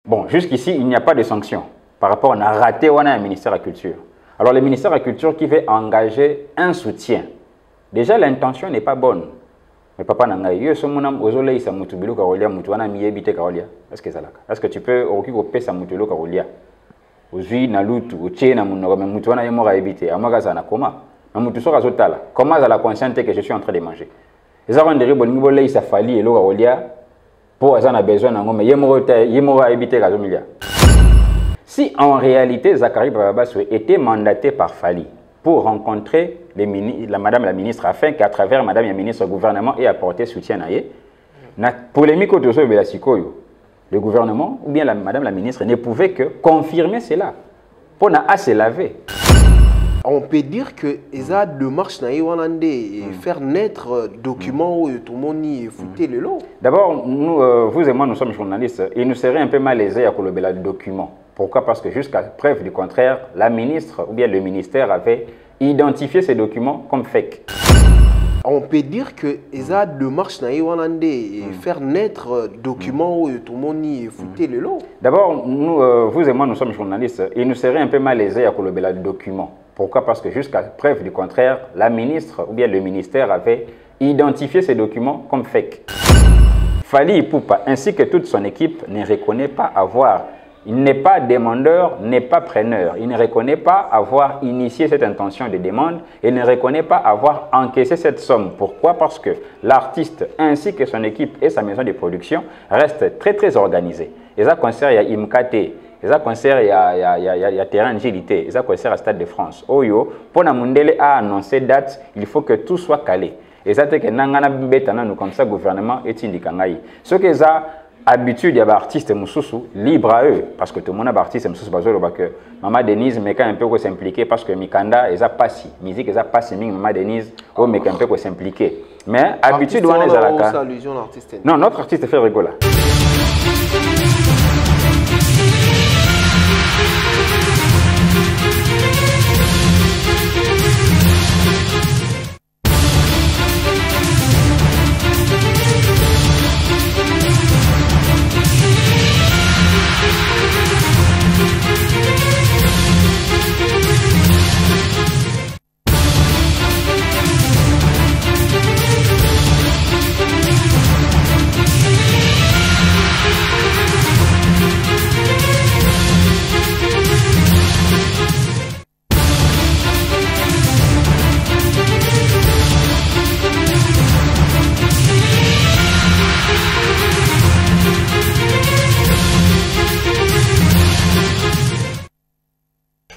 Bon, jusqu'ici, il n'y a pas de sanction par rapport à raté au ministère de la Culture. Alors, le ministère de la Culture qui veut engager un soutien, déjà l'intention n'est pas bonne. Mais papa nanga yo somonam ozolei sa mutu bilu karolia mutu wana miyebite karolia. Est-ce que tu peux okipe sa mutu lo karolia? Ozui na lutu otie na munoko mais mutu wana yemo kaebite amaka za na koma. Na mutu soka zotala. Comment za la consciente que je suis en train de manger. Eza ko ndiri bolingi bolei sa fali elo karolia pour azana besoin nango mais yemo kaebite kazomilia. Si en réalité Zakari Bababaswe était mandaté par Fali pour rencontrer Madame la ministre afin qu'à travers Madame la ministre, le gouvernement ait apporté soutien à elle, la polémique autour de la le gouvernement ou bien Madame la ministre ne pouvait que confirmer cela pour se laver. On peut dire que esa démarche na ywanande et faire naître documents où tout le monde y foutait le lot. D'abord, vous et moi, nous sommes journalistes. Il nous serait un peu malaisé à colober le document. Pourquoi? Parce que jusqu'à preuve du contraire, la ministre ou bien le ministère avait identifié ces documents comme fake. On peut dire que esa démarche na ywanande et faire naître documents où tout le monde y foutait le lot. D'abord, vous et moi, nous sommes journalistes. Il nous serait un peu malaisé à colober le document. Pourquoi? Parce que jusqu'à preuve du contraire, la ministre ou bien le ministère avait identifié ces documents comme fake. Fali Ipupa ainsi que toute son équipe ne reconnaît pas avoir, il n'est pas demandeur, n'est pas preneur. Il ne reconnaît pas avoir initié cette intention de demande et ne reconnaît pas avoir encaissé cette somme. Pourquoi? Parce que l'artiste ainsi que son équipe et sa maison de production restent très organisés. Et ça concerne Imkate. Ils ont concert il y a terrain agilité, ils ont concert à Stade de France. Oyo, pour la Mundele a annoncé date, il faut que tout soit calé. Et ça c'est que nangana betana nous comme ça gouvernement est indiqué. Ce que ça habitude il y a artistes mususu libre à eux parce que tout le monde a artiste mususu bazolo que maman Denise mais quand un peu s'impliquer parce que Mikanda ils a passé musique ils a passé maman Denise oh mais quand un peu s'impliquer. Mais habitude on est à la cas. Non, notre artiste fait rigoler.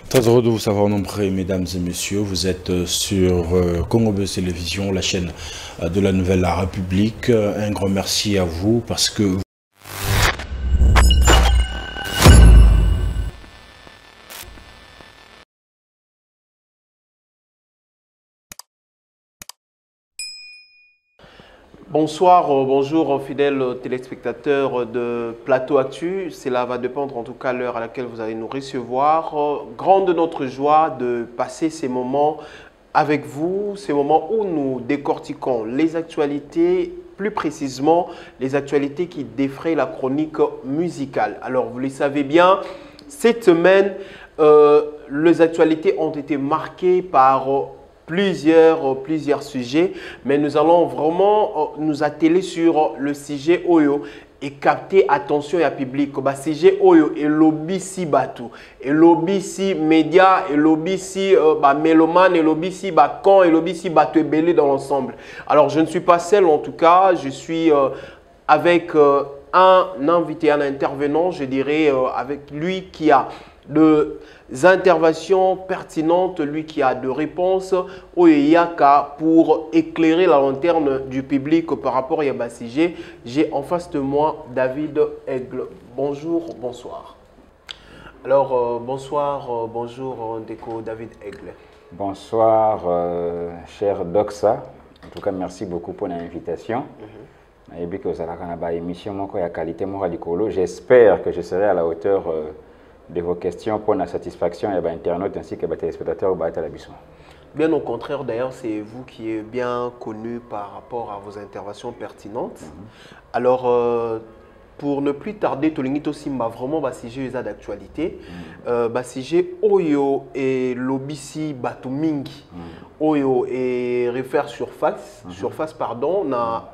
Très heureux de vous savoir nombreux, mesdames et messieurs. Vous êtes sur Congo Buzz Télévision, la chaîne de la Nouvelle République. Un grand merci à vous parce que Bonsoir, bonjour fidèles téléspectateurs de Plateau Actu. Cela va dépendre en tout cas l'heure à laquelle vous allez nous recevoir. Grande notre joie de passer ces moments avec vous, ces moments où nous décortiquons les actualités, plus précisément les actualités qui défrayent la chronique musicale. Alors vous le savez bien, cette semaine, les actualités ont été marquées par plusieurs sujets, mais nous allons vraiment nous atteler sur le sujet Oyo et capter attention et à public. Le sujet Oyo et lobby si batou, et lobby si média, et lobby si mélomane, et lobby si con, et lobby si batou et belé dans l'ensemble. Alors je ne suis pas seul en tout cas, je suis avec un invité, un intervenant, je dirais avec lui qui a de interventions pertinentes, lui qui a de réponses au Yaka pour éclairer la lanterne du public par rapport à Yabassige. J'ai en face de moi David Aigle. Bonjour, bonsoir. Alors, bonsoir, bonjour Ndeko David Aigle. Bonsoir, cher Doxa. En tout cas, merci beaucoup pour l'invitation. J'espère que je serai à la hauteur de vos questions pour la satisfaction et internautes ainsi que les téléspectateurs. Bien au contraire, d'ailleurs, c'est vous qui êtes bien connu par rapport à vos interventions pertinentes. Alors, pour ne plus tarder, Tolingito Simba vraiment bah sujet d'actualité, bah sujet Oyo et Lobisi Batumingi, Oyo et réfère surface pardon, na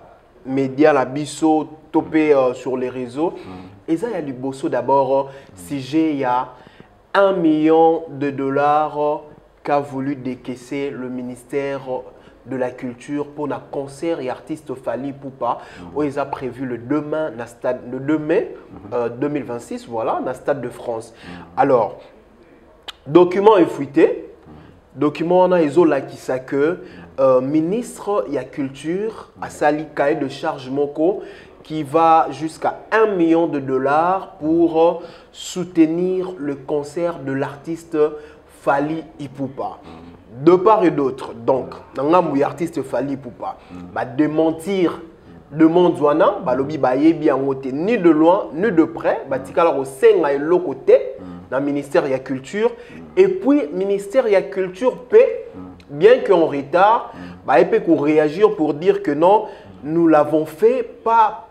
média la biso topé sur les réseaux. Et ça il y a du bosso d'abord sujet il y a $1 million qu'a voulu décaisser le ministère de la culture pour un concert et artiste Fally Ipupa où ils ont prévu le 2 mai 2026 voilà dans le Stade de France. Alors document est fuité, document on a là qui ça que ministre de la culture a sali cahier de charge moko qui va jusqu'à $1 million pour soutenir le concert de l'artiste Fally Ipupa. De part et d'autre, donc, dans l'artiste Fally Ipupa, démentir demande Zwana, lobi bien ni de loin, ni de près, tikala au sein et l'autre côté, dans le ministère de la Culture. Et puis, le ministère de la Culture peut, bien qu'en retard, peut réagir pour dire que non, nous l'avons fait pas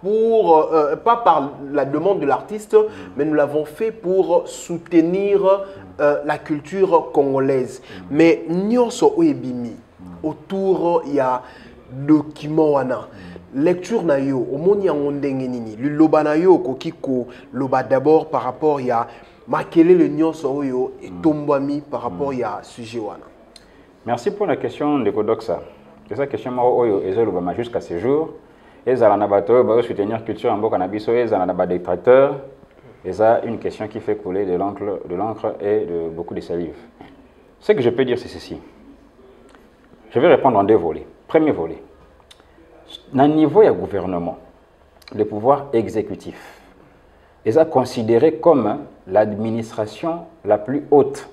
par la demande de l'artiste, mais nous l'avons fait pour soutenir la culture congolaise. Mais nyonso oebimi autour il y a document wana lecture na yo omoni yango ndenge nini liloba na yo kokiko loba d'abord par rapport il y a makele le nyonso oyo etombami par rapport il y a sujet wana. Merci pour la question de Kodoxa. C'est ça question maro oyo ezolobama jusqu'à ce jour. Ezala na bato ba soutenir culture en boka na biso ezala na ba détracteurs. Et ça, une question qui fait couler de l'encre et de beaucoup de salive. Ce que je peux dire, c'est ceci. Je vais répondre en 2 volets. Premier volet. Dans le niveau du gouvernement, le pouvoir exécutif est considéré comme l'administration la plus haute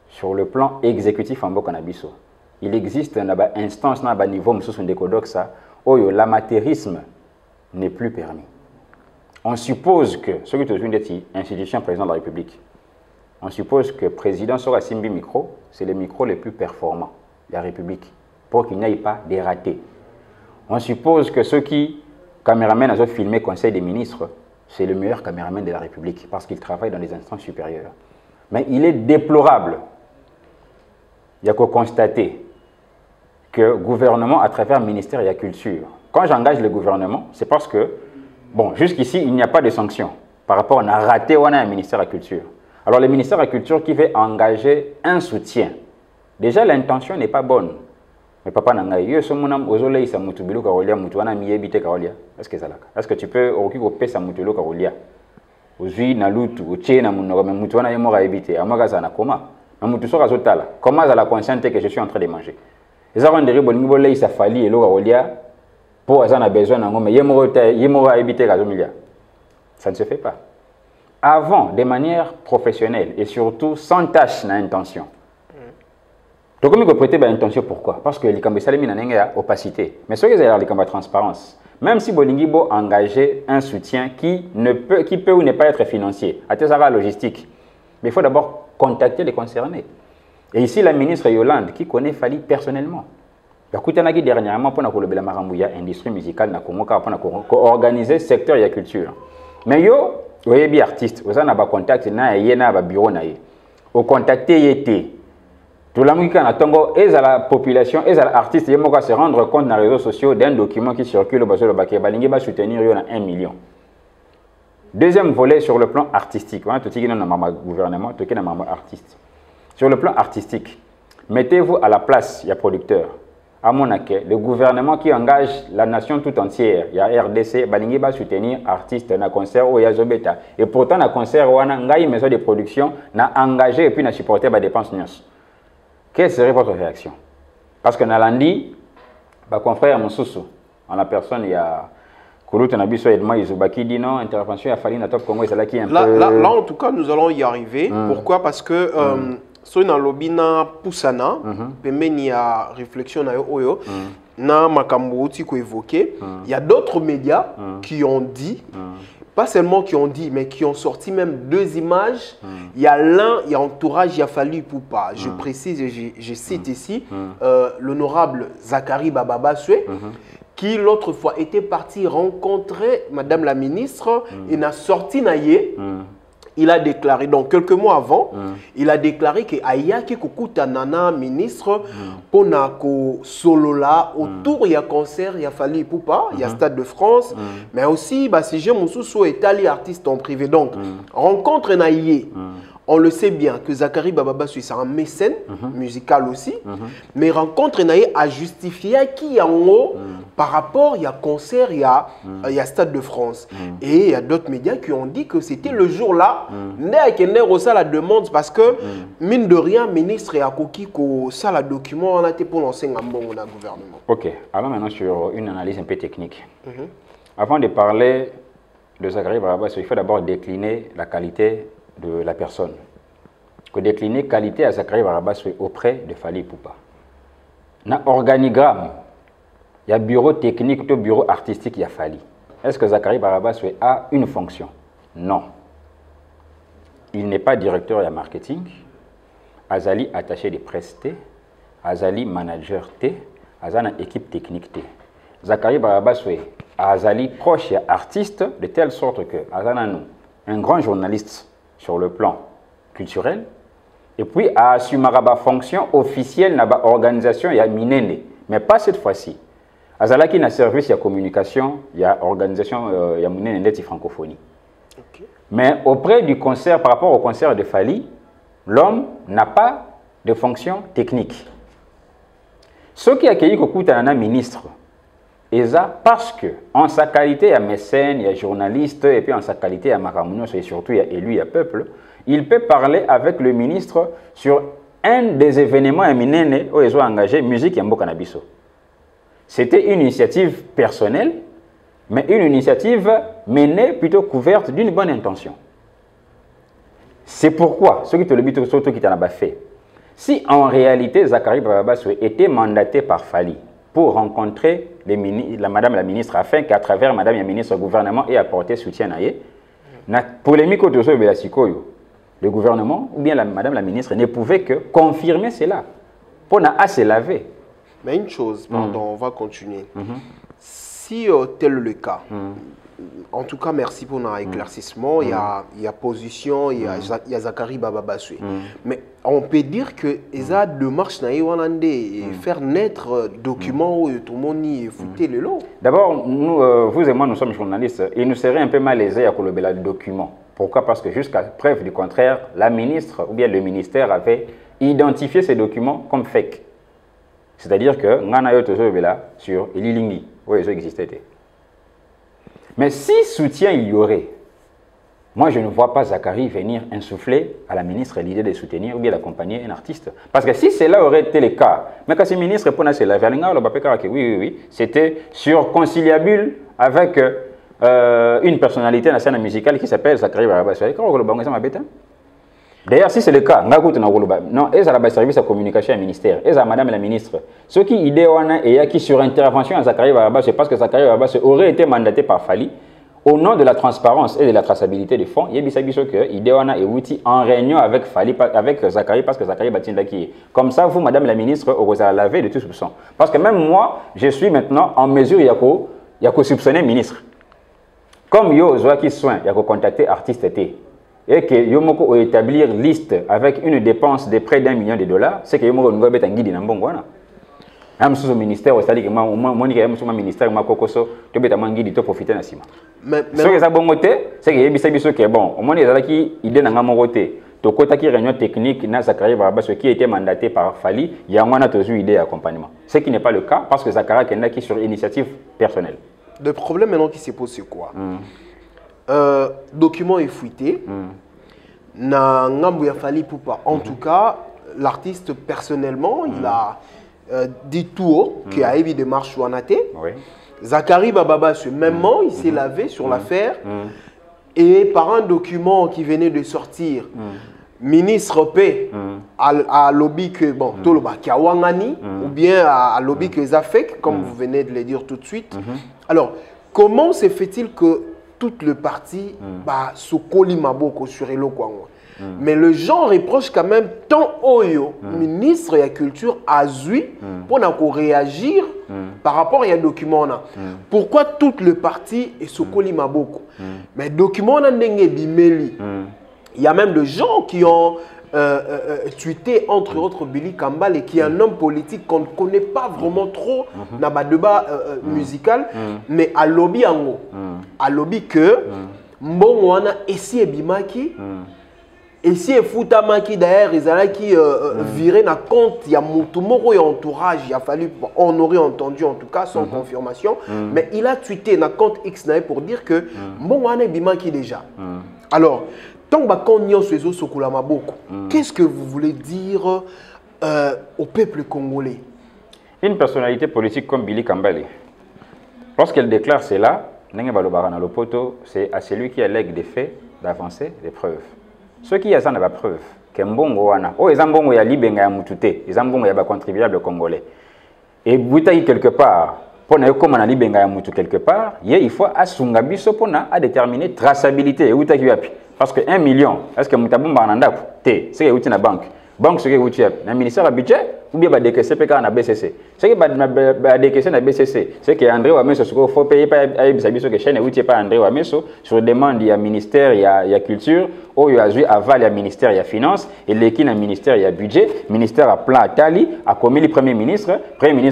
sur le plan exécutif en Bokanabiso. Il existe une instance, un niveau où l'amateurisme n'est plus permis. On suppose que, ce qui est une institution président de la République, on suppose que le président sera Simbi Micro, c'est le micro le plus performant de la République, pour qu'il n'y ait pas de ratés. On suppose que ceux qui, caméramen, ont filmé le Conseil des ministres, c'est le meilleur caméraman de la République, parce qu'il travaille dans les instances supérieures. Mais il est déplorable, il y a qu'à constater que le gouvernement, à travers le ministère de la Culture, quand j'engage le gouvernement, c'est parce que bon, jusqu'ici, il n'y a pas de sanctions par rapport à raté ou à un ministère de la Culture. Alors, le ministère de la Culture qui veut engager un soutien, déjà l'intention n'est pas bonne. Mais papa n'a yo somonam ozolei sa mutubilu karolia mutuana miyebite karolia. Est-ce que tu peux occuper sa mutubilu karolia? Ozui na lutu, oche na mutuana yemora ebite, amagaza na koma. Na mutu sora zotala. Comment à la consciente que je suis en train de manger? Les arons de ribo lei sa fali et lo karolia. Pour ça, on a besoin d'un homme, yemora éviter gazomilia. Ça ne se fait pas. Avant, de manière professionnelle et surtout sans tâche d'intention. Donc, comme il faut prêter l'intention, pourquoi? Parce que les Salemi n'a opacité. Mais ce qui est la transparence, même si Bolingibo a engagé un soutien qui peut ou ne pas être financier, à la logistique, mais il faut d'abord contacter les concernés. Et ici, la ministre Yolande, qui connaît Fally personnellement, il dernièrement pour l'industrie musicale na Congo pour organiser le secteur de la culture. Mais yo, vous avez bien artiste, vous avez un contact na un bureau na ye. Au contacter yete. Tout le monde qui a tongo et la population et l'artiste yemo se rendre compte dans les réseaux sociaux d'un document qui circule au bateau de Baké Balingi va soutenir yo na 1 million. Deuxième volet sur le plan artistique, tout ce qui est dans le gouvernement, tout ce qui est dans le artiste. Sur le plan artistique, mettez-vous à la place, il y a producteur. À mon avis, le gouvernement qui engage la nation tout entière, il y a RDC, Balingi va soutenir artistes dans concert ou Yazobeta. Et pourtant, dans concert, on a une maison de production, n'a engagé et puis n'a supporté les dépenses. Quelle serait votre réaction? Parce que dans l'andi, mon confrère Moussoussou, en la personne, il y a Kouloutou Nabiso Edma Izubaki dit non, intervention, il a fallu dans Top Congo, c'est là qui est un peu... Là, en tout cas, nous allons y arriver. Pourquoi? Parce que... So dans lobina pusana pembeni ya réflexion na oyo na makambo uti ko évoqué, il y a d'autres médias qui ont dit pas seulement qui ont dit mais qui ont sorti même 2 images. Il y a l'un, il y a entourage, il a fallu Ipupa. Je précise et je cite ici l'honorable Zachary Bababaswe qui l'autre fois était parti rencontrer Madame la ministre et n'a sorti naïe. Il a déclaré, donc quelques mois avant, il a déclaré que Ayaki Kukuta Nana ministre pour Nako Solola autour il y a concert, il y a Fali Poupa, il y a Stade de France, mais aussi si j'ai mon sous Itali artiste en privé. Donc rencontre naïe. On le sait bien que Zachary Bababa c'est un mécène musical aussi, mais rencontre naïe a justifié qui en haut par rapport il y a concert, il y a Stade de France et il y a d'autres médias qui ont dit que c'était le jour là. Ça la demande parce que mine de rien ministre et Akoki ko ça la document on a été pour lancer un bon gouvernement. Ok, allons maintenant sur une analyse un peu technique. Avant de parler de Zachary Bababa, il faut d'abord décliner la qualité de la personne. Que décliner qualité à Zachary Bababa auprès de Fali Poupa. Dans organigramme, il y a bureau technique, il y a bureau artistique, il y a Fali. Est-ce que Zachary Bababa a une fonction? Non. Il n'est pas directeur de marketing. Azali attaché de presse T. Azali manager T. Azali équipe technique T. Zachary Bababa Azali proche et artiste de telle sorte que Azali un grand journaliste sur le plan culturel, et puis à assumer la fonction officielle dans l'organisation, il y a Minene, mais pas cette fois-ci. Azala qui n'a service, il y a communication, il y a organisation, il y a Minene net francophonie. Okay. Mais auprès du concert, par rapport au concert de Fali, l'homme n'a pas de fonction technique. Ce qui a accueilli Kokutanana ministre, et ça parce que en sa qualité, il y a mécène, il y a journaliste, et puis en sa qualité, il y a Makamounos, et surtout il y a élu, il y a peuple, il peut parler avec le ministre sur un des événements éminents où ils ont engagé musique et Mbokanabiso. C'était une initiative personnelle, mais une initiative menée plutôt couverte d'une bonne intention. C'est pourquoi, ce qui te le dit, surtout qui t'en a fait, si en réalité Zachary Bababa était mandaté par Fali pour rencontrer Madame la ministre afin qu'à travers Madame la ministre, le gouvernement ait apporté soutien à elle, la polémique autour de le gouvernement ou bien Madame la ministre ne pouvait que confirmer cela pour se laver. Mais une chose, pardon, on va continuer. Si tel le cas, en tout cas, merci pour notre éclaircissement. Il y a position, il y a Zachary Bababa. Mais on peut dire que les démarches et faire naître documents où tout le monde y foutait le lot. D'abord, vous et moi, nous sommes journalistes. Il nous serait un peu malaisé à coller le document. Pourquoi? Parce que jusqu'à preuve du contraire, la ministre ou bien le ministère avait identifié ces documents comme fake. C'est-à-dire que Ngana sur Elilingi, où ils existaient. Mais si soutien il y aurait, moi je ne vois pas Zachary venir insuffler à la ministre l'idée de soutenir ou bien d'accompagner un artiste. Parce que si cela aurait été le cas, mais quand ce ministre répond à cela, oui, c'était sur conciliable avec une personnalité dans la scène musicale qui s'appelle Zachary Bababa. D'ailleurs, si c'est le cas, non, ils ont service à communication au ministère, ils ont Madame la ministre. Ce qui idée et qui sur intervention à Zachary Bababa, c'est parce que Zachary Bababa aurait été mandaté par Fali au nom de la transparence et de la traçabilité des fonds. Il y a que idée et outil en réunion avec Fali, avec Zachary, parce que Zachary Batinda qui est. Comme ça, vous, Madame la ministre, vous allez laver de tout soupçon. Parce que même moi, je suis maintenant en mesure, il y a qu'à soupçonner le ministre. Comme yo, qui soin, il y a qu'à contacter artiste et que Yomoko établir liste avec une dépense de près $1 million, c'est que Yomoko nous un guide dans bon wana. Am sous ministère, c'est-à-dire que moi ni am sous ministère ma kokoso, to beta manguide to profiter na sima. Mais ce que ça bon côté, c'est que yebisa biso que bon, au moins ezala ki idée na ngamo côté. To kota ki réunion technique na Zachary Bababa ce qui a été mandaté par Fali, ya ngwana to zu idée accompagnement. Ce qui n'est pas le cas parce que Zachary Kenda qui sur initiative personnelle. Le problème maintenant qui se pose c'est quoi? Document est fuité. Na ngambu ya Fali Poupa. En tout cas, l'artiste personnellement, il a dit tout haut qu'il y a eu des démarches ou oui. Zachary Bababa, même il s'est lavé sur l'affaire et par un document qui venait de sortir, ministre P à lobby que bon, Toloba Kiawangani ou bien à lobby que Zafek, comme vous venez de le dire tout de suite. Alors, comment se fait-il que tout le parti se colle maboko sur Elo Kwango? Mais le gens reproche quand même tant Oyo, ministre de la Culture, a zui pour réagir par rapport à un document. Pourquoi tout le parti est Sokoli Maboko? Mais document il y a même des gens qui ont tweeté, entre autres, Billy Kambale, qui est un homme politique qu'on ne connaît pas vraiment trop dans le débat musical, mais à lobby ango. À lobby que Mbongo wana esi ebimaki, esi efutamaki d'ailleurs, ils allaient qui virer na compte, il y a Moutoumoro et entourage, il a fallu, on aurait entendu en tout cas sans confirmation, mais il a tweeté na compte X pour dire que Mbongo wana ebimaki déjà. Alors, qu'est-ce que vous voulez dire au peuple congolais? Une personnalité politique comme Billy Kambale, lorsqu'elle déclare cela, c'est à celui qui allègue des faits d'avancer des preuves. Ceux qui ont des preuves, que Mbongo wana, oh ezambongo ya libenga ya mutute, ezambongo ya ba contribuable congolais. Et butaï quelque part, pour na comme na libenga ya mutu quelque part, il faut asunga biso pona à déterminer traçabilité uta kiwapi. Parce que 1 million, est-ce que mutabumba na ndako? Té, c'est que na banque. Banque c'est que uti na ministère du budget ou bien ba décaisser PK na BCC. C'est que ba décaisser na BCC, c'est que André Wameso ce qu'il faut payer pas biso que chaîne uti pas André Wameso sur demande il y a ministère il y a culture, ou il y a aval il y a ministère il y a finance et l'équipe na ministère il y a budget, ministère a plan Tali a commis le premier ministre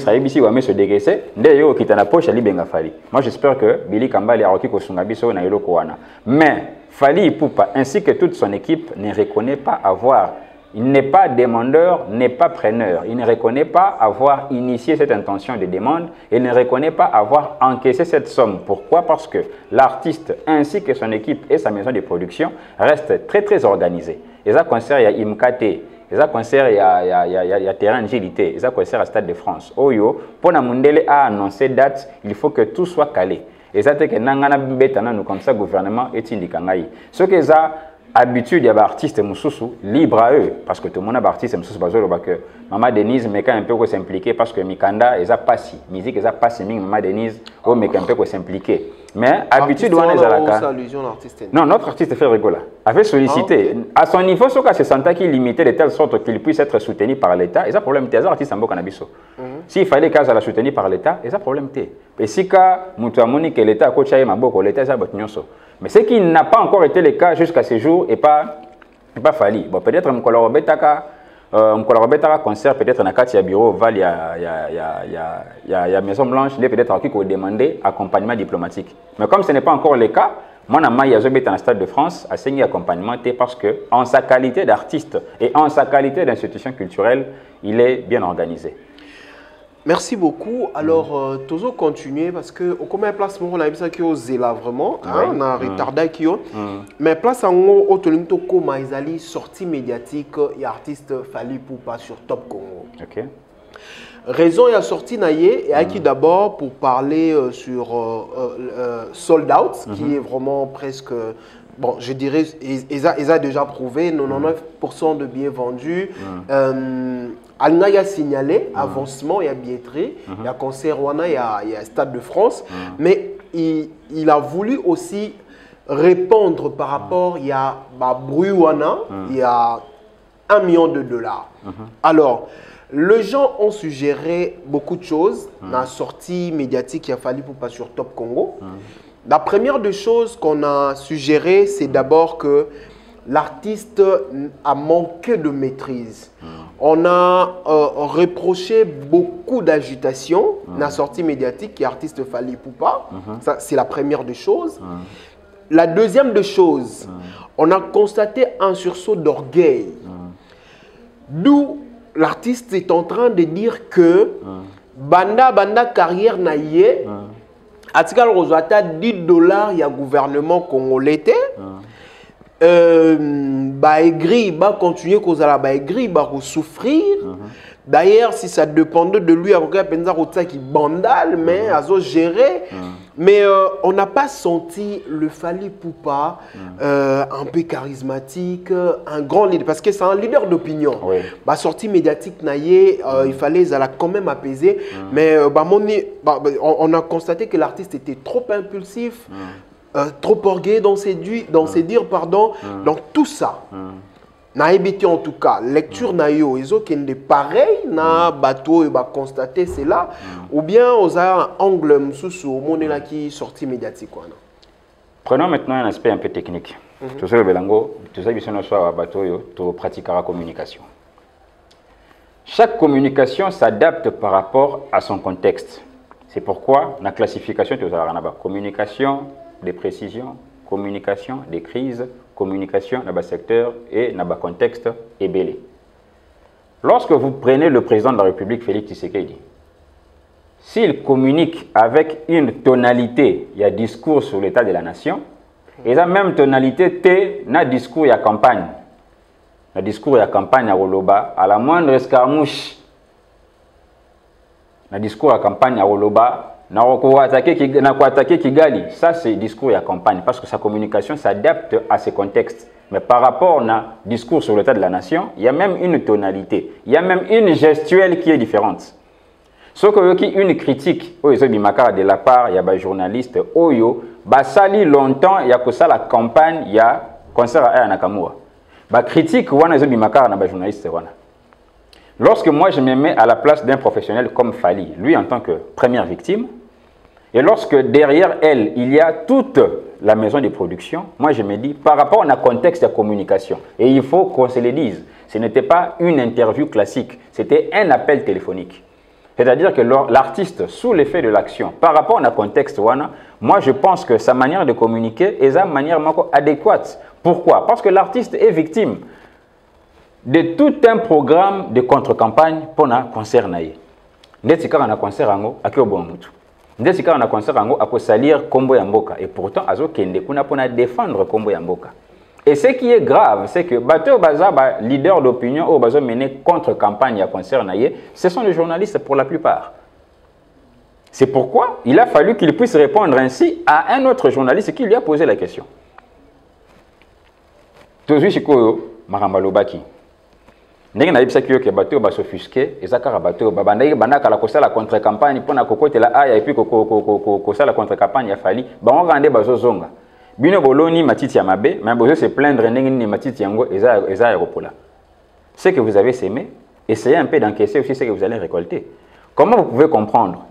a ici Wameso décaisser, ndeyo kitana poche ali benga fali. Moi j'espère que Billy Kambale a roki ko sunga biso na yelo koana. Mais Fally Ipupa ainsi que toute son équipe ne reconnaît pas avoir, il n'est pas demandeur, n'est pas preneur. Il ne reconnaît pas avoir initié cette intention de demande et ne reconnaît pas avoir encaissé cette somme. Pourquoi? Parce que l'artiste ainsi que son équipe et sa maison de production restent très organisés. Et ça concerne il y a IMKT, et ça concerne il y a terrain de gilité, et ça concerne le Stade de France. Oyo, pour la Mundele a annoncé date, il faut que tout soit calé. Et ça c'est que nangana betana nous comme ça gouvernement est indiqué. Ce que ça habitude il y a des artistes mususu libre à eux parce que tout le monde a artiste mususu bazolo que maman Denise mais quand un peu s'impliquer parce que Mikanda et ça passe musique et ça passe maman Denise oh mais un peu s'impliquer mais habitude on est à la non notre artiste fait rigoler avait sollicité à son niveau ce cas se sentait qu'il limité de telle sorte qu'il puisse être soutenu par l'État et ça problème des artistes en Bokanabisso s'il fallait qu'à la soutenir par l'État et ça problème té et si ka mutuamoni que l'État coaché maboko l'État ça botnyonso. Mais ce qui n'a pas encore été le cas jusqu'à ce jour et pas Fally. Bon, peut-être un concert, peut-être dans le bureau, Val, il y a Maison Blanche, il est peut-être qui peut demander accompagnement diplomatique. Mais comme ce n'est pas encore le cas, moi, il y a dans le Stade de France à signer accompagnement parce que, en sa qualité d'artiste et en sa qualité d'institution culturelle, il est bien organisé. Merci beaucoup. Alors, toujours continuer parce que au combien de place on a vu ça qui est là vraiment, on a retardé qui mais place en haut au Tolinto comme ils sortie médiatique et artiste Fally Ipupa sur Top Congo. OK. Raison il a sorti naïe et qui d'abord pour parler sur Sold Out qui est vraiment presque bon, je dirais, ils a déjà prouvé 99% de billets vendus. Il a signalé avancement, il y a billetterie, il y a concert, il y a Stade de France, mais il a voulu aussi répondre par rapport, il y a Bruiwana, il y a $1 million. Alors, les gens ont suggéré beaucoup de choses dans la sortie médiatique qu'il a fallu pour passer sur Top Congo. La première des choses qu'on a suggéré, c'est d'abord que l'artiste a manqué de maîtrise. On a reproché beaucoup d'agitation dans la sortie médiatique qui est artiste Fally Ipupa. Ça, c'est la première des choses. La deuxième des choses, on a constaté un sursaut d'orgueil. D'où l'artiste est en train de dire que banda carrière naïe, Atikal Rosata $10 il y a gouvernement congolais. Baigri va continuer à baigri va souffrir. D'ailleurs, si ça dépendait de lui, il qui bandale, mais à gérer. Mais on n'a pas senti le Fally Ipupa un peu charismatique, un grand leader, parce que c'est un leader d'opinion. La sortie médiatique, il fallait quand même apaiser. Mais on a constaté que l'artiste était trop impulsif. Trop orgueilleux dans ses dires, pardon. Donc tout ça, Naïbiti en tout cas, lecture naïo, ils ont qu'un pareil, na bateau et va constater cela, ou bien aux un angle sous monnaie qui sortie médiatique. Prenons maintenant un aspect un peu technique. Tout ça, le belango, tout ça, il soit bateau, tu pratiqueras la communication. Chaque communication s'adapte par rapport à son contexte. C'est pourquoi la classification, tu as communication des précisions, communication des crises, communication dans le secteur et dans le contexte ébélé. Lorsque vous prenez le président de la République, Félix Tshisekedi, s'il communique avec une tonalité, il y a discours sur l'état de la nation, et la même tonalité, il y a discours, il y a campagne. Le discours, il y a campagne à Roloba, à la moindre escarmouche, le discours à campagne à Roloba, attaquer Kigali, ça c'est discours et à campagne parce que sa communication s'adapte à ses contextes. Mais par rapport au discours sur l'état de la nation, il y a même une tonalité, il y a même une gestuelle qui est différente. Sauf qu'il y a une critique de la part, il y a des journalistes, sali longtemps, il y a que ça la campagne, il y a concert à Nakamura. La critique, il y a des journalistes. Lorsque moi je me mets à la place d'un professionnel comme Fali, lui en tant que première victime, et lorsque derrière elle, il y a toute la maison de production, moi je me dis, par rapport à un contexte de communication, et il faut qu'on se le dise, ce n'était pas une interview classique, c'était un appel téléphonique. C'est-à-dire que l'artiste, sous l'effet de l'action, par rapport à un contexte, moi je pense que sa manière de communiquer est une manière adéquate. Pourquoi? Parce que l'artiste est victime de tout un programme de contre-campagne pour un concert. Ndeti kaka na concert ango akio mutu. Ndeti kaka na concert ango ako salir Kombo ya Mboka et pourtant azo kende kuna pona défendre Kombo ya Mboka. Et ce qui est grave, c'est que bateau baza ba leader d'opinion au bazo mené contre-campagne à concert naie, ce sont les journalistes pour la plupart. C'est pourquoi il a fallu qu'il puisse répondre ainsi à un autre journaliste qui lui a posé la question. Tozui Shikoyo Marambalobaki. Ndenge na yebisa kiyo ke bateau ba s'offusquer ezaka bateau babandaki bandaka la kosala contre campagne pona kokotela aya et puis kosala contre campagne ya Fali bango kande bazozonga bino boloni matiti ya mabe mais bozo se plaindre ndenge ni matiti yango eza aéropola. Ce que vous avez semé, essayez un peu d'encaisser aussi ce que vous allez récolter. Comment vous pouvez comprendre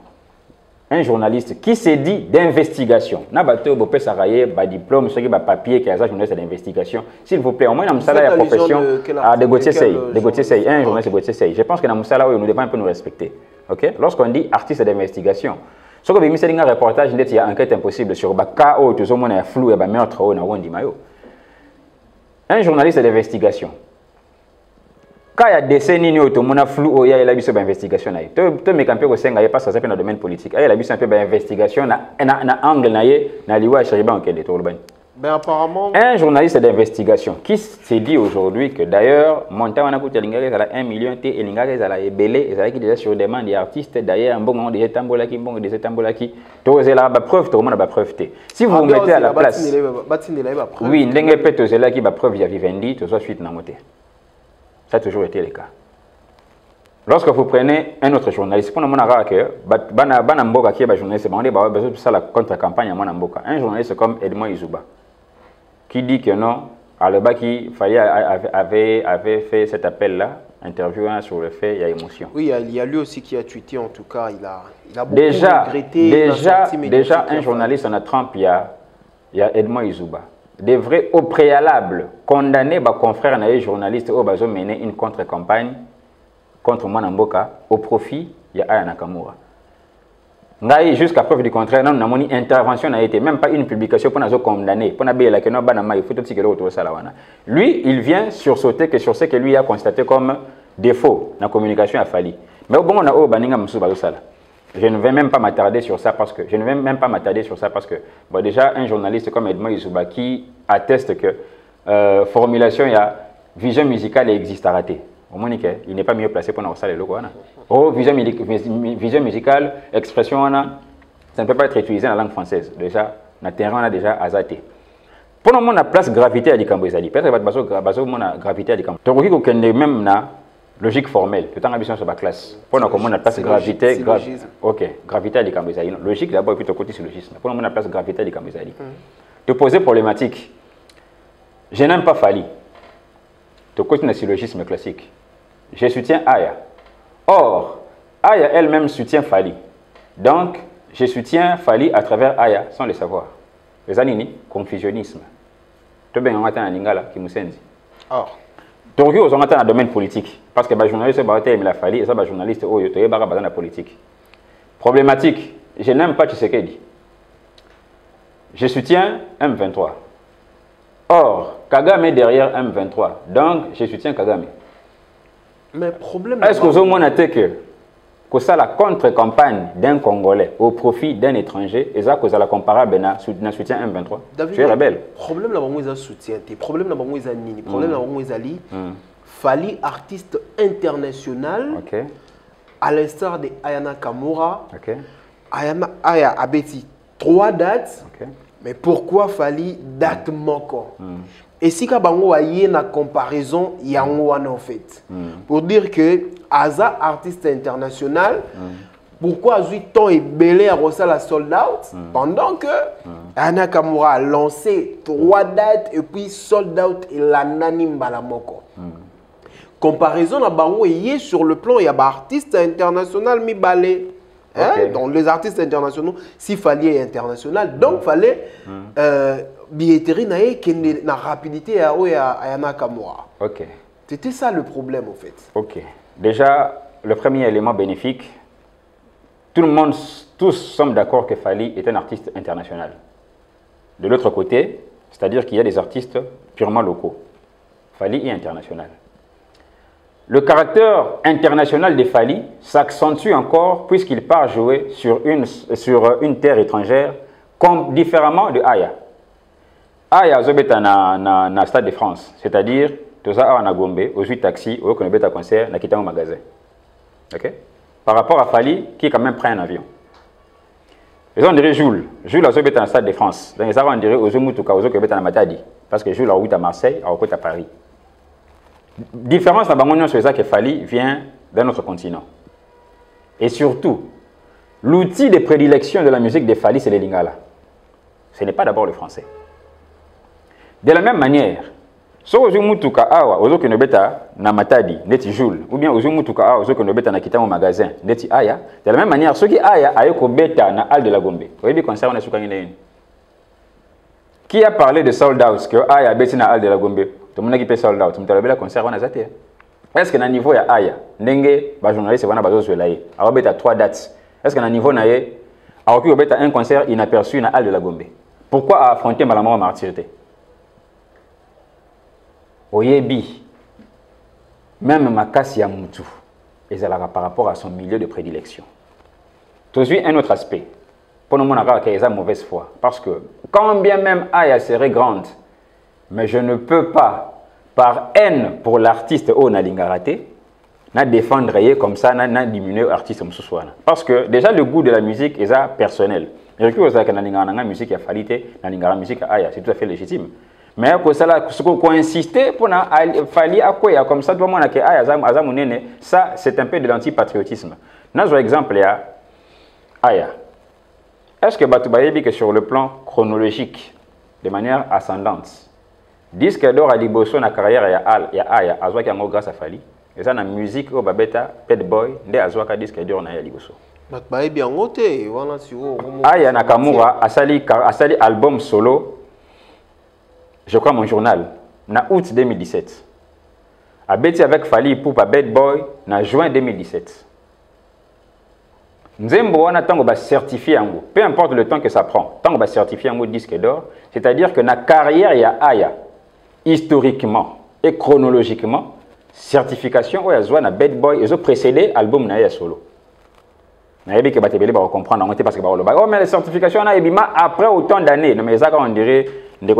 un journaliste qui s'est dit d'investigation, na bateau bopé saraye ba diplôme ce qui ba papier qui a ça journaliste d'investigation, s'il vous plaît, au moins dans la profession de Gauthier Sey, un journaliste de Gauthier Sey. Je pense que dans Moussala nous devons un peu nous respecter. OK? Lorsqu'on dit artiste d'investigation, ce que vous avez un reportage, il y a une enquête impossible sur ba cas où tout le monde est flou et ba meurtre au na wondi mayo. Un journaliste d'investigation. Quand il y a des décennies où tout le monde a flou, il y a une investigation. Tout le monde a pas ça dans le domaine politique. Il y a un peu d'investigation, un angle, un journaliste d'investigation qui s'est dit aujourd'hui que d'ailleurs, Montana a 1 million et Lingare est belé, et déjà sur demande des artistes, d'ailleurs, un bon moment des tambolaki, des tambolaki, tout est là, preuve, tout le monde a preuve. Si vous vous mettez à la place, oui, Ndenge peut tout là qui va preuve, il y a Vivendi, tout ça suite dans moté. Ça a toujours été le cas. Lorsque vous prenez un autre journaliste, pour nous dire que Banamboka qui est un journaliste, c'est la contre-campagne à Manamboka. Un journaliste comme Edmond Izuba, qui dit que non, Aleba qui avait fait cet appel-là, interviewant sur le fait, il y a émotion. Oui, il y a lui aussi qui a tweeté, en tout cas, il a beaucoup regretté. Déjà un journaliste en a Trump, il y a Edmond Izuba. Devrait au préalable condamner les confrères et journalistes qui ont mené une contre-campagne contre Mwanamboka au profit de Aya Nakamura. Jusqu'à preuve du contraire, non, une intervention n'a été, même pas une publication pour nous condamner. Pour lui, il vient sursauter que sur ce que lui a constaté comme défaut dans la communication à Fali. Mais au bon moment, je ne vais même pas m'attarder sur ça parce que bon, déjà un journaliste comme Edmond Izuba qui atteste que formulation il y a vision musicale existe à rater. Au moins il n'est pas mieux placé pour nous ça les locaux. Oh vision musicale expression ça ne peut pas être utilisé dans la langue française. Déjà na terrain on a déjà azaté. Pour nous la place gravité à Likambo ezali. Peut-être bazo mona gravité à Likambo. Tokoki ko kende même na logique formelle, tout en ambition sur la classe. Pour nous, comment on a place gravité, ok, gravité à l'Ikambezali. Logique d'abord, et puis côté syllogisme. Pour nous, on a place gravité à l'Ikambezali. Te poser problématique. Je n'aime pas Fali. Tu connais un syllogisme classique. Je soutiens Aya. Or, Aya elle-même soutient Fali. Donc, je soutiens Fali à travers Aya, sans le savoir. Les anini, confusionnisme. Tu bien en attend un lingala qui nous dit. Or. Donc, ils ont atteint un domaine politique. Parce que les journalistes aiment la Fali et les journalistes ont été dans la politique. Problématique. Je n'aime pas Tshisekedi. Je soutiens M23. Or, Kagame est derrière M23. Donc, je soutiens Kagame. Mais problème... Est-ce que vous avez que ça la contre-campagne d'un Congolais au profit d'un étranger, et ça que ça la comparable à soutien M23? Je suis rebelle. Problème là, c'est soutien. Problème là, c'est nini. Problème là, c'est ali. Fali artiste international. Okay. À l'instar de Ayana Kamura. Okay. Aya Abeti 3 dates. Okay. Mais pourquoi Fali date moko? Et si Kabango a une comparaison, il y a en fait. Pour dire que Aza artiste international, pourquoi a eu tant et belé à la sold out pendant que Ayana Kamura a lancé 3 dates et puis sold out et la nanim balamoko. Comparaison à Bango est sur le plan, il y a artiste international mi balé. Hein? Donc les artistes internationaux, si Fali est international, donc fallait billetterie na rapidité à Ayana Kamura. Ok. C'était ça le problème en fait. Ok. Déjà, le premier élément bénéfique, tous sommes d'accord que Fali est un artiste international. De l'autre côté, c'est-à-dire qu'il y a des artistes purement locaux. Fali est international. Le caractère international de Fali s'accentue encore puisqu'il part jouer sur une terre étrangère comme différemment de Aya. Aya est na Stade de France, c'est-à-dire tout ça à Gombe, aux 8 taxis, au Konobeta concert, na quitté au magasin. Okay? Par rapport à Fali, qui quand même prend un avion. Les gens diraient Jules est na Stade de France. Donc les gens diraient aux Mutuka, aux Konobeta na Matadi, parce que Jules a route à Marseille, a route à Paris. Différence dans Bangonio sur ça que Fali vient d'un autre continent. Et surtout, l'outil de prédilection de la musique de Fali, c'est le lingala. Ce n'est pas d'abord le français. De la même manière, si vous mutuka awa, vous avez na matadi, neti joule, ou bien vous mutuka awa, vous avez na kita au magasin, neti aya. De la même manière, ceux qui aya ayoko beta na al de la Gombe. Vous voyez concert on a soukangine. Qui a parlé de sold out que aya beti na al de la Gombe? Tout le monde qui peut sold out, tu me concert on a zaté. Est-ce que na niveau ya aya, ndenge ba journaliste wana bazo zwelaye, awa beta 3 dates. Est-ce que na niveau na ye, awa beta un concert inaperçu na al de la Gombe? Pourquoi affronter malamoro martyreté? Oyebi, même Makasi ya Moutou, par rapport à son milieu de prédilection. Toujours un autre aspect. Pour nous, on a qu'il y a mauvaise foi. Parce que, quand bien même Aya serait grande, mais je ne peux pas, par haine pour l'artiste au Nalingaraté, na défendre comme ça, na diminuer l'artiste Moussouana. Parce que déjà, le goût de la musique est personnel. Et que la musique a falité, la musique à Aya, c'est tout à fait légitime. Mais ce qu'on insisté pour Fali à quoi comme ça, ça c'est un peu de l'antipatriotisme. Dans un exemple, il y a Aya. Est-ce que Batoubayebi que sur le plan chronologique, de manière ascendante, disque d'or à Liboso na carrière il y a Aya, Azwa qui a grâce à Fali, et ça la musique au Babeta, Pet Boy, de Azwa qui disque d'or na Liboso. Batoubayebi en côté, voilà si Aya Nakamura a sali album solo. Je crois mon journal, en août 2017. A Betty avec Fali pour Bad Boy, en juin 2017. Nzembo wana tango ba certifié yango, peu importe le temps que ça prend, tango ba certifié yango disque d'or, c'est-à-dire que na carrière ya Aya, historiquement et chronologiquement, certification oya zwa na Bad Boy et précédé album na ya solo. Na yebi que batebele ba comprendre en parce que ba oloba. Oh mais les certifications na ebima après autant d'années, non mais ça on dirait tu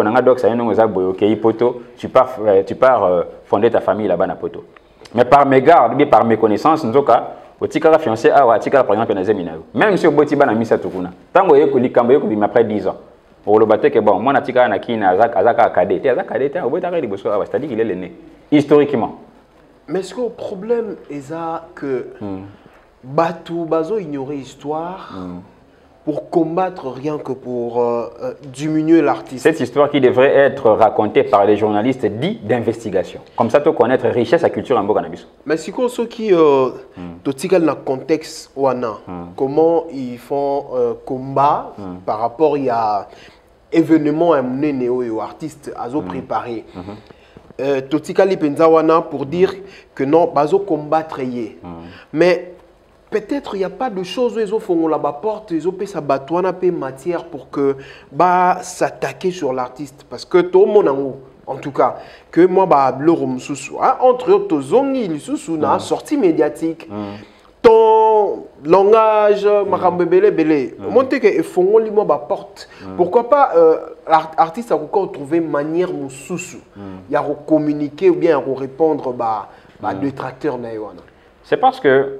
pars fonder ta famille là-bas à Poto. Mais par mes gardes, par mes connaissances, nous avons fiancé par exemple même si au Botiba na misa tukuna. Tant que après 10 ans. Pour le battre que bon, moi natika na kina azaka cadet, azaka au Botara de Bosso, c'est-à-dire qu'il est l'aîné historiquement. Mais ce que le problème est que Batou Bazo ignorer l'histoire. pour combattre, rien que pour diminuer l'artiste. Cette histoire qui devrait être racontée par les journalistes dits d'investigation. Comme ça, tu connaître richesse et culture en Cannabis. Mais si on ceux qui dans le contexte wana, comment ils font combat par rapport à événement amené néo artiste à préparer. Totikali penzawana pour dire que non, bazo combattre mais peut-être il n'y a pas de choses où ils font la porte, ils ont sa batouana matière pour que s'attaquer sur l'artiste parce que tout le monde en tout cas que moi entre autres zongi lisusu na sortie médiatique ton langage makambebele belé monter que font li moi porte pourquoi pas l'artiste a encore trouvé manière mususu il y a communiquer ou bien répondre détracteur na yoana. C'est parce que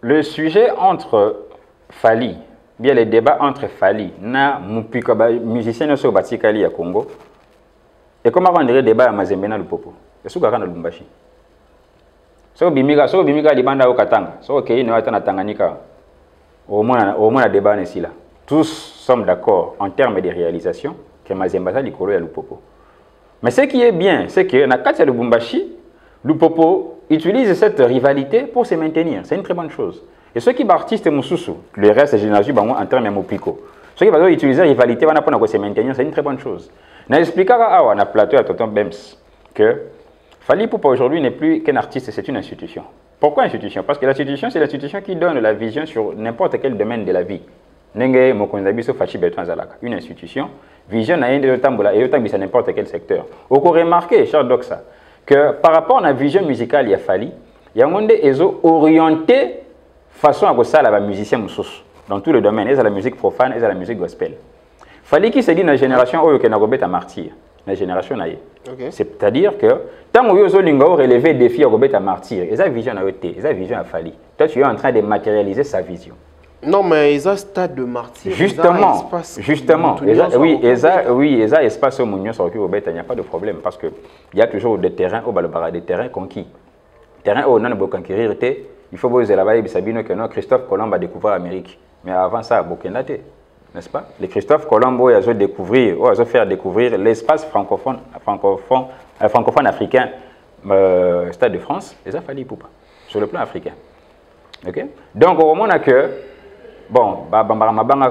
le sujet entre Fally, bien les débats entre Fally na musicien no so batikali ya Congo et comment on dirait débat à Mazembe na Lupopo et sous Garana Lubumbashi. So bimika libanda au Katanga. So ok, nous attendons Tanganyika. Au moins la débat n'est là. Tous sommes d'accord en termes de réalisation que Mazembe ça likolo ya Lupopo. Mais ce qui est bien, c'est que na Katia Lubumbashi, Lupopo utilise cette rivalité pour se maintenir. C'est une très bonne chose. Et ceux qui sont artistes Moussoussou, le reste c'est génération en termes de Mopiko. Ceux qui vont utiliser la rivalité pour se maintenir, c'est une très bonne chose. Je expliqué à la plateau à Tonton Bems que Fally Ipupa aujourd'hui n'est plus qu'un artiste, c'est une institution. Pourquoi institution? Parce que l'institution, c'est l'institution qui donne la vision sur n'importe quel domaine de la vie. Une institution, vision n'a rien de tambola et autant n'importe quel secteur. Vous avez remarqué, cher Doxa, que par rapport à la vision musicale, il y a Fally, il y a un monde orienté façon à ça la musicien dans tous les domaines, et la musique profane, et la musique gospel. Fally qui se dit dans la génération où il y a martyr, la génération naïe. C'est-à-dire que tant que vous avez relevé des défis à martyr, et sa vision a été, et sa vision a Fally. Toi tu es en train de matérialiser sa vision. Non, mais ils ont un stade de martyr. Justement, oui, ils ont espace au Mounion sur lequel il n'y a pas de problème parce qu'il y a toujours des terrains au Balbara, des terrains conquis. Terrain où on a conquérir, il faut que vous ayez Sabino que non, Christophe Colomb a découvert l'Amérique. Mais avant ça, Burkina, n'est-ce pas? Les Christophe Colomb, ils ont découvert, ils ont fait découvrir l'espace francophone africain, Stade de France, ils ont fallu Ipupa, sur le plan africain. Okay? Donc, au moment que bon,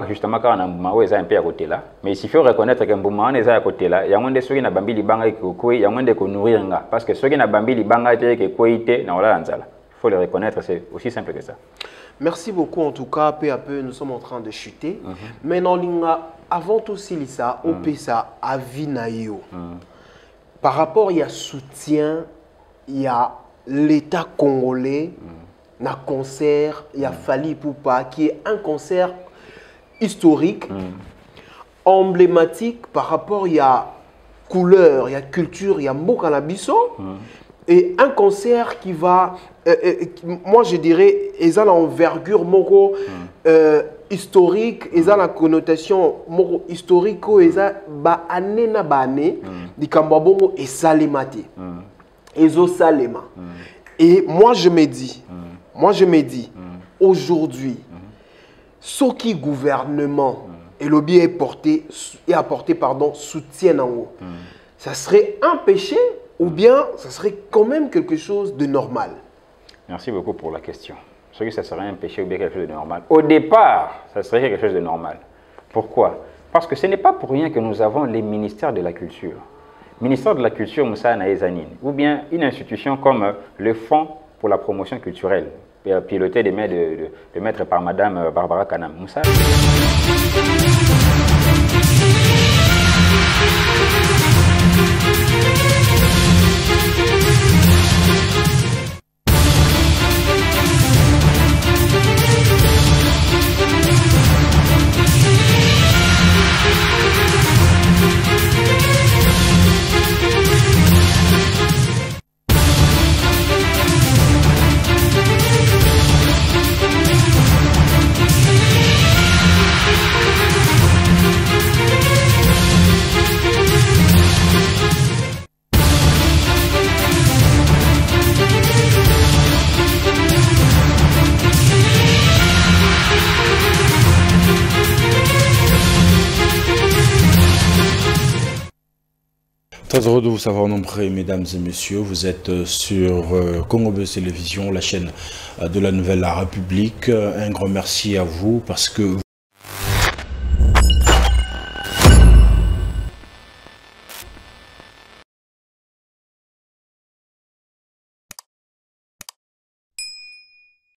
justement, quand on est un peu à côté là, mais il faut reconnaître qu'un Boumouan est à côté là, il y a moins de ceux qui n'ont pas bambili banga il y a moins de nourrir parce que ceux qui n'ont pas bambili banga qui koité na wala nzala. Il faut le reconnaître, c'est aussi simple que ça. Merci beaucoup en tout cas, peu à peu nous sommes en train de chuter. Mais non avant tout ça, au pesa avinayo. Par rapport il y a soutien, il y a l'État congolais. Un concert, il y a Fally Ipupa qui est un concert historique, emblématique par rapport, il y a couleur, il y a culture, il y a Mokanabiso, et un concert qui va, moi je dirais, ils ont l'envergure moko historique, ils ont la connotation moko historique, ils ont ba année na ba année, di kambabongo et salemate, ezo salema. Et moi je me dis, aujourd'hui, ce qui gouvernement et lobby est apporté soutien en haut, ça serait un péché ou bien ça serait quand même quelque chose de normal? Merci beaucoup pour la question. Ce que ça serait un péché ou bien quelque chose de normal. Au départ, ça serait quelque chose de normal. Pourquoi? Parce que ce n'est pas pour rien que nous avons les ministères de la culture. Ministère de la culture Moussa Naezanine, ou bien une institution comme le Fonds pour la promotion culturelle, piloté des mains de maître par Madame Barbara Kanam. Moussa. Très heureux de vous savoir nombreux, mesdames et messieurs. Vous êtes sur Congobus Télévision, la chaîne de la Nouvelle République. Un grand merci à vous parce que